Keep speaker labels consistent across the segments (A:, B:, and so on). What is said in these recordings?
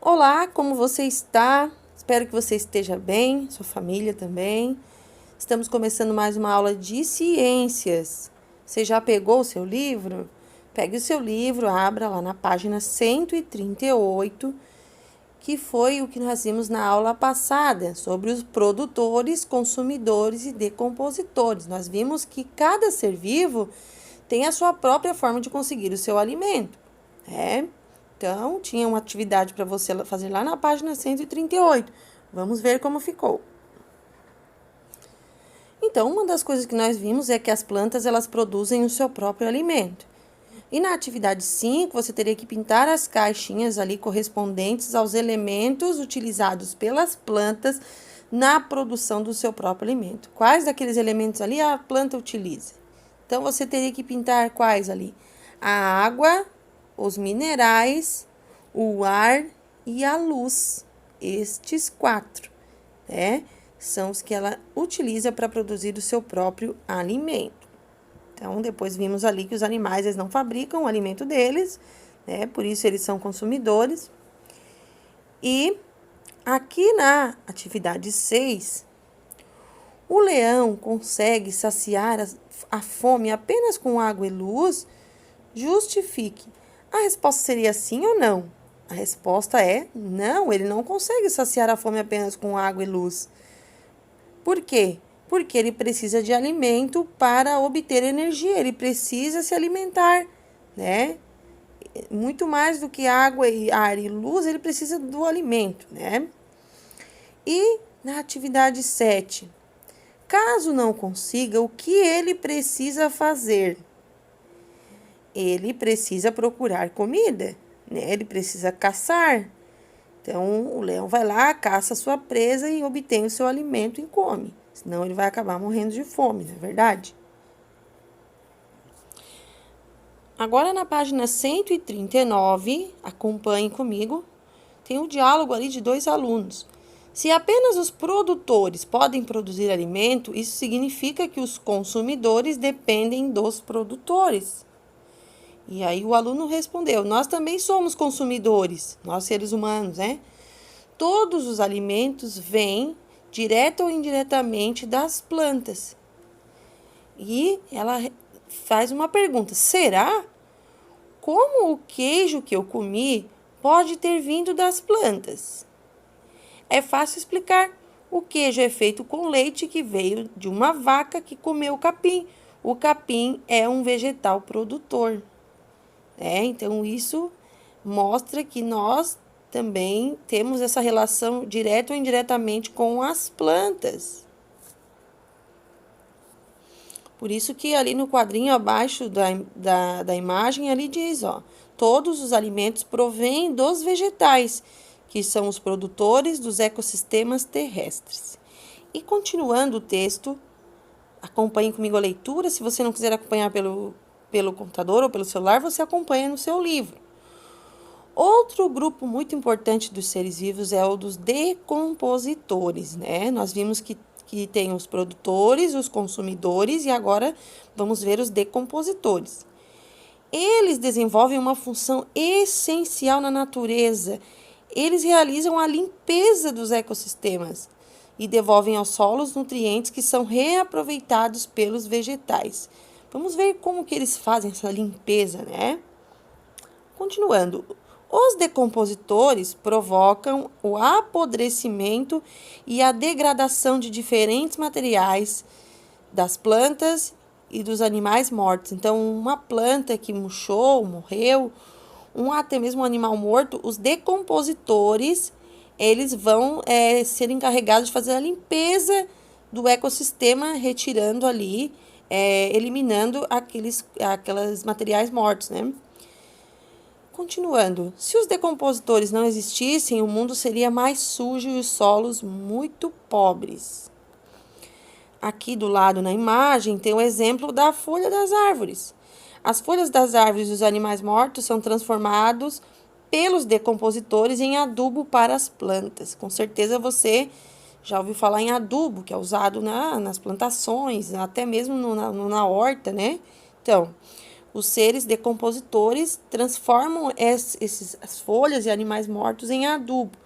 A: Olá, como você está? Espero que você esteja bem, sua família também. Estamos começando mais uma aula de ciências. Você já pegou o seu livro? Pegue o seu livro, abra lá na página 138, que foi o que nós vimos na aula passada, sobre os produtores, consumidores e decompositores. Nós vimos que cada ser vivo tem a sua própria forma de conseguir o seu alimento, né? Então, tinha uma atividade para você fazer lá na página 138. Vamos ver como ficou. Então, uma das coisas que nós vimos é que as plantas, elas produzem o seu próprio alimento. E na atividade 5, você teria que pintar as caixinhas ali correspondentes aos elementos utilizados pelas plantas na produção do seu próprio alimento. Quais daqueles elementos ali a planta utiliza? Então, você teria que pintar quais ali? A água, os minerais, o ar e a luz. Estes 4, né? São os que ela utiliza para produzir o seu próprio alimento. Então, depois vimos ali que os animais, eles não fabricam o alimento deles, né? Por isso, eles são consumidores. E aqui na atividade 6, o leão consegue saciar a fome apenas com água e luz? Justifique. A resposta seria sim ou não? A resposta é não, ele não consegue saciar a fome apenas com água e luz. Por quê? Porque ele precisa de alimento para obter energia, ele precisa se alimentar, né? Muito mais do que água, ar e luz, ele precisa do alimento, né? E na atividade 7, caso não consiga, o que ele precisa fazer? Ele precisa procurar comida, né? Ele precisa caçar. Então, o leão vai lá, caça a sua presa e obtém o seu alimento e come. Senão, ele vai acabar morrendo de fome, não é verdade? Agora, na página 139, acompanhe comigo, tem um diálogo ali de 2 alunos. Se apenas os produtores podem produzir alimento, isso significa que os consumidores dependem dos produtores. E aí o aluno respondeu, nós também somos consumidores, nós seres humanos, né? Todos os alimentos vêm direto ou indiretamente das plantas. E ela faz uma pergunta, será? Como o queijo que eu comi pode ter vindo das plantas? É fácil explicar. O queijo é feito com leite que veio de uma vaca que comeu capim. O capim é um vegetal produtor. Então, isso mostra que nós também temos essa relação direta ou indiretamente com as plantas. Por isso que ali no quadrinho abaixo da imagem, ali diz, ó, todos os alimentos provêm dos vegetais, que são os produtores dos ecossistemas terrestres. E continuando o texto, acompanhe comigo a leitura. Se você não quiser acompanhar pelo computador ou pelo celular, você acompanha no seu livro. Outro grupo muito importante dos seres vivos é o dos decompositores, né? Nós vimos que tem os produtores, os consumidores e agora vamos ver os decompositores. Eles desenvolvem uma função essencial na natureza. Eles realizam a limpeza dos ecossistemas e devolvem aos solos nutrientes que são reaproveitados pelos vegetais. Vamos ver como que eles fazem essa limpeza, né? Continuando, os decompositores provocam o apodrecimento e a degradação de diferentes materiais das plantas e dos animais mortos. Então, uma planta que murchou, morreu, até mesmo um animal morto, os decompositores, eles vão ser encarregados de fazer a limpeza do ecossistema, retirando ali, eliminando aqueles materiais mortos, né? Continuando, se os decompositores não existissem, o mundo seria mais sujo e os solos muito pobres. Aqui do lado na imagem tem o exemplo da folha das árvores. As folhas das árvores e os animais mortos são transformados pelos decompositores em adubo para as plantas. Com certeza você já ouviu falar em adubo, que é usado nas plantações, até mesmo na horta, né? Então, Os seres decompositores transformam as folhas e animais mortos em adubo.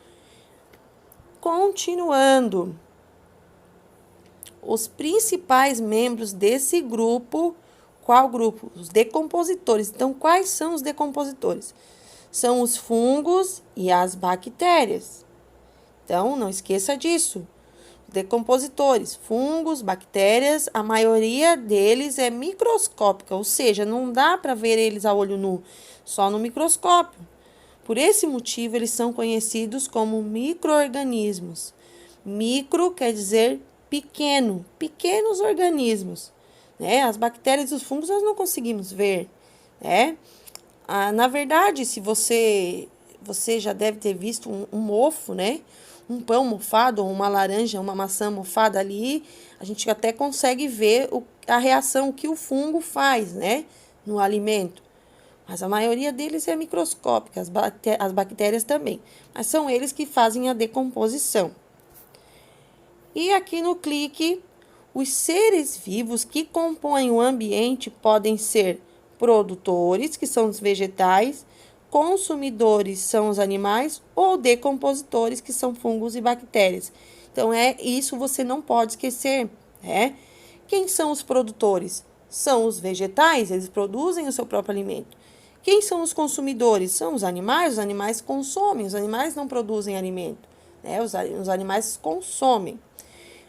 A: Continuando, os principais membros desse grupo, qual grupo? Os decompositores. Então, quais são os decompositores? São os fungos e as bactérias. Então, não esqueça disso. Decompositores, fungos, bactérias, a maioria deles é microscópica, ou seja, não dá para ver eles a olho nu, só no microscópio. Por esse motivo, eles são conhecidos como micro-organismos. Micro quer dizer pequeno, pequenos organismos. Né? As bactérias e os fungos nós não conseguimos ver. Né? Na verdade, se você já deve ter visto um mofo, né? Um pão mofado, uma laranja, uma maçã mofada ali, a gente até consegue ver a reação que o fungo faz, né? No alimento. Mas a maioria deles é microscópica, as bactérias também. Mas são eles que fazem a decomposição. E aqui no clique, os seres vivos que compõem o ambiente podem ser produtores, que são os vegetais, consumidores são os animais ou decompositores, que são fungos e bactérias. Então, isso você não pode esquecer, né? Quem são os produtores? São os vegetais, eles produzem o seu próprio alimento. Quem são os consumidores? São os animais consomem, os animais não produzem alimento, né? Os animais consomem.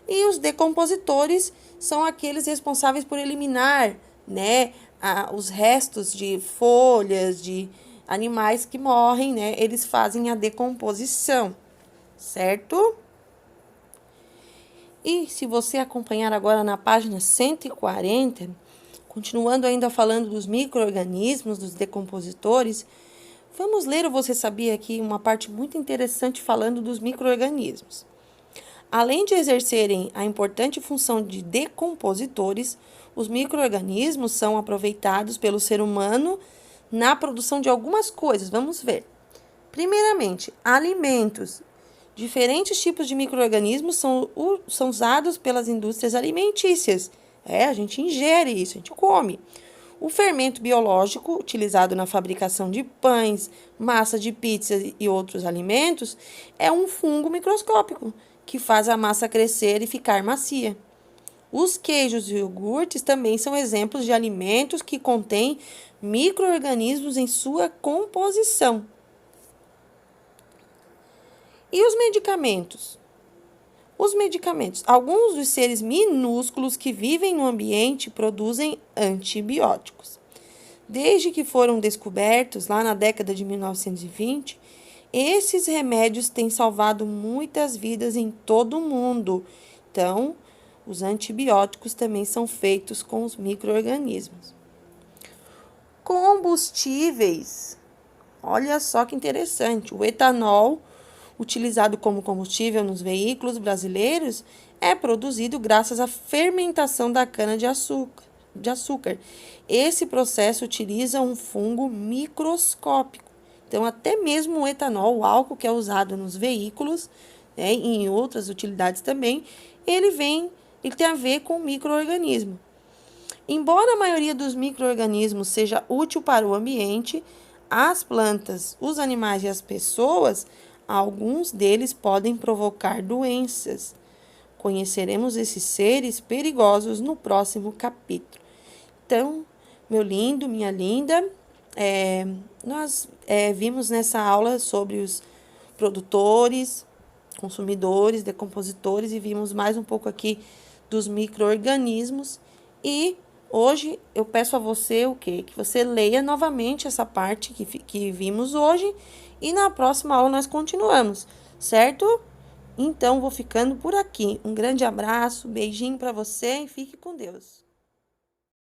A: E os decompositores são aqueles responsáveis por eliminar, né, os restos de folhas, de animais que morrem, né? Eles fazem a decomposição, certo? E se você acompanhar agora na página 140, continuando ainda falando dos micro-organismos, dos decompositores, vamos ler o Você Sabia aqui uma parte muito interessante falando dos micro-organismos. Além de exercerem a importante função de decompositores, os micro-organismos são aproveitados pelo ser humano na produção de algumas coisas. Vamos ver. Primeiramente, alimentos. Diferentes tipos de micro-organismos são usados pelas indústrias alimentícias. A gente ingere isso, a gente come. O fermento biológico, utilizado na fabricação de pães, massa de pizza e outros alimentos, é um fungo microscópico que faz a massa crescer e ficar macia. Os queijos e iogurtes também são exemplos de alimentos que contêm micro-organismos em sua composição. E os medicamentos? Os medicamentos. Alguns dos seres minúsculos que vivem no ambiente produzem antibióticos. Desde que foram descobertos lá na década de 1920, esses remédios têm salvado muitas vidas em todo o mundo. Então, os antibióticos também são feitos com os micro-organismos. Combustíveis. Olha só que interessante. O etanol, utilizado como combustível nos veículos brasileiros, é produzido graças à fermentação da cana-de-açúcar. Esse processo utiliza um fungo microscópico. Então, até mesmo o etanol, o álcool que é usado nos veículos, né, e em outras utilidades também, ele tem a ver com micro-organismo. Embora a maioria dos micro-organismos seja útil para o ambiente, as plantas, os animais e as pessoas, alguns deles podem provocar doenças. Conheceremos esses seres perigosos no próximo capítulo. Então, meu lindo, minha linda, nós vimos nessa aula sobre os produtores, consumidores, decompositores e vimos mais um pouco aqui dos micro-organismos. E hoje eu peço a você o quê? Que você leia novamente essa parte que vimos hoje e na próxima aula nós continuamos, certo? Então, vou ficando por aqui. Um grande abraço, beijinho para você e fique com Deus.